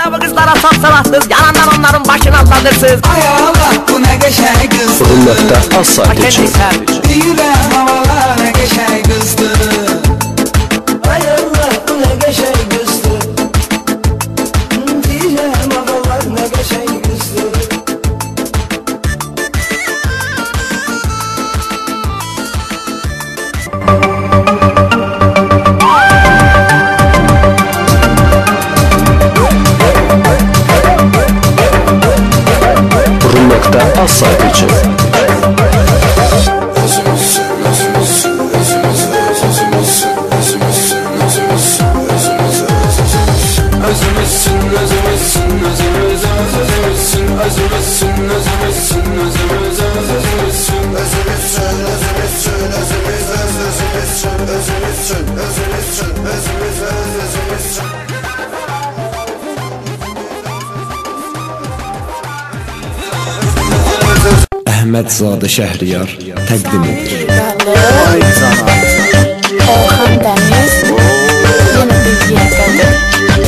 Tabi kızlara çok salarsız, yalandan onların başını atladırsız. Ay Allah bu ne geçen kız. Hürmətdə az sayt üçün. Deyirəm havalar ne geçen kızdı. Ay Allah bu ne geçen kızdı. Deyirəm havalar ne geçen kızdı. Hürmətdə az sayt üçün. Əhmədzadə Şəhriyar təqdim edir. Orxan Dəniz yenə bilgiyə gəlir.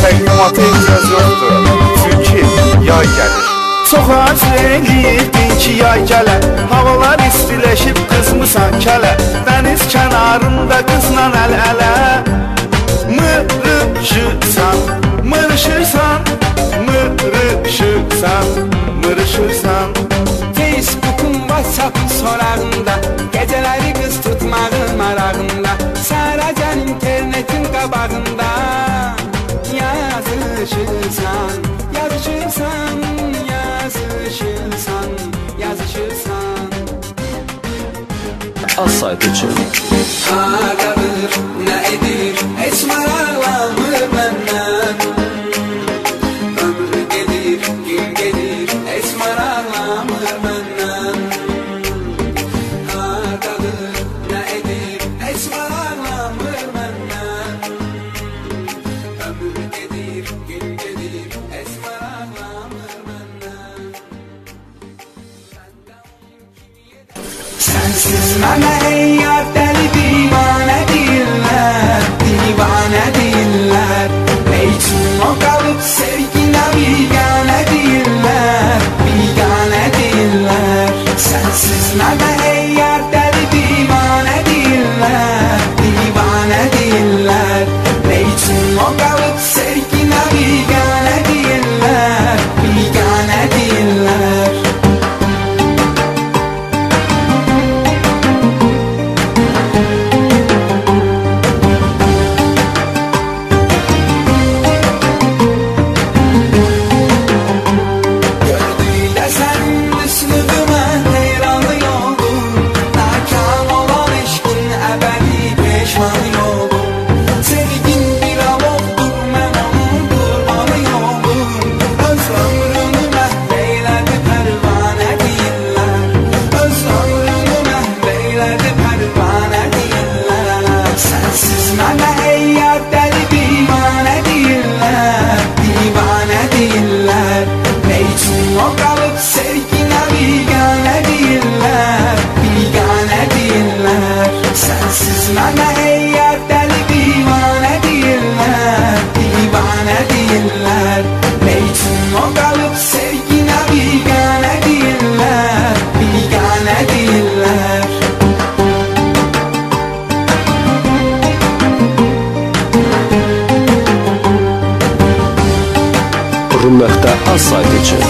Təqdimata etiraz yoxdur, çünki yay gəlir. Çox az eləyirdin ki yay gələ, havalar istiləşib qızmısan kələ. Dəniz kənarında qızla əl-ələ, mırışırsan, mırışırsan, mırışırsan, mırışırsan. Facebook'un WhatsApp'ın sorağında, geceleri kız tutmağın marağında, saracağın internetin qabağında. Yazışırsan, yazışırsan, yazışırsan, yazışırsan. Az sayt üçün. Haradadır, ne edir, heç maraqlanmır məndən. Ömrü gedir, gün gedir, heç maraqlanmır məndən. Haradadır, ne edir, heç maraqlanmır məndən. Ömrü gedir, gün gedir, heç maraqlanmır məndən. Sensiz mənə ey yar dəli divanə deyirlər, divanə deyirlər. Üçün o qalıb sevginə biganə deyirlər, biganə deyirlər. Sensiz mənə ey yar dəli divanə deyirlər, divanə deyirlər. Üçün o qalıb sevginə biganə deyirlər, biganə deyirlər. Gördüğüyle senin üslubuna heyranlı oldum. Nakam olan eşkin ebedi peşmanı oldum. Sevgin bir alovdur, mən onun kurbanı oldum. Öz ömrümü məhveylədi pərvanə deyirlər. Öz ömrümü məhveylədi pərvanə deyirlər. Sensiz mənə ey yar dəli divanə deyirlər, divanə deyirlər. Üçün o qalıb sevginə biganə deyirlər, biganə deyirlər. Sensiz mənə ey yar dəli divanə deyirlər, divanə deyirlər. Üçün o qalıb sevginə biganə deyirlər, biganə deyirlər. Hürmətdə az sayt üçün.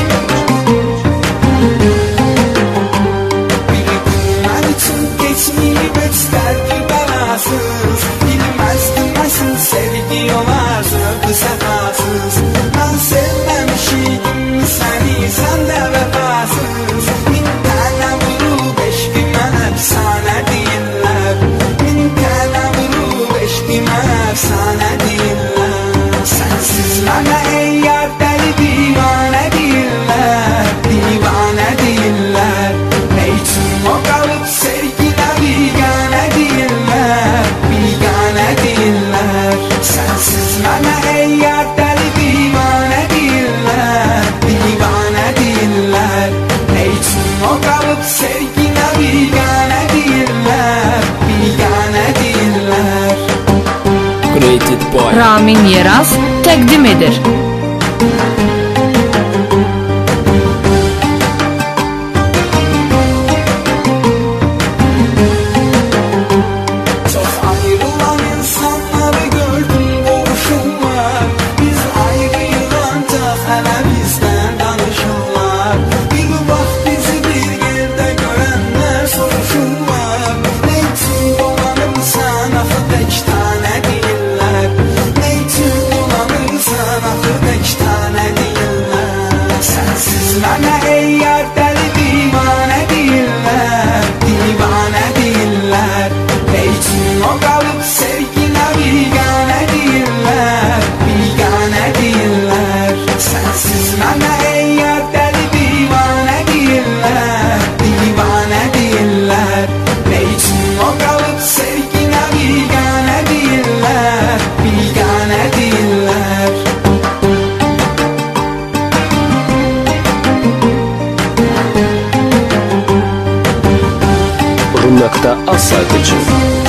Bir gün için geçmeyip etsterdi belasız. Bilmezdim nasıl sevgi olarsın sefasız. Ben sevmemişim seni, sen de vefasız. Min tane vurup eşkime efsane değiller. Min tane vurup eşkime efsane değiller. Sensiz mənə ey yar dəli divanə deyirlər, divanə deyirlər. Üçün o qalıb sevginə biganə deyirlər, biganə deyirlər. Sensiz mənə ey yar dəli divanə deyirlər, divanə deyirlər. Üçün o qalıb sevginə biganə deyirlər, biganə deyirlər. Created by Ramin Yeraz təqdim edir. hörmətdə az sayt için.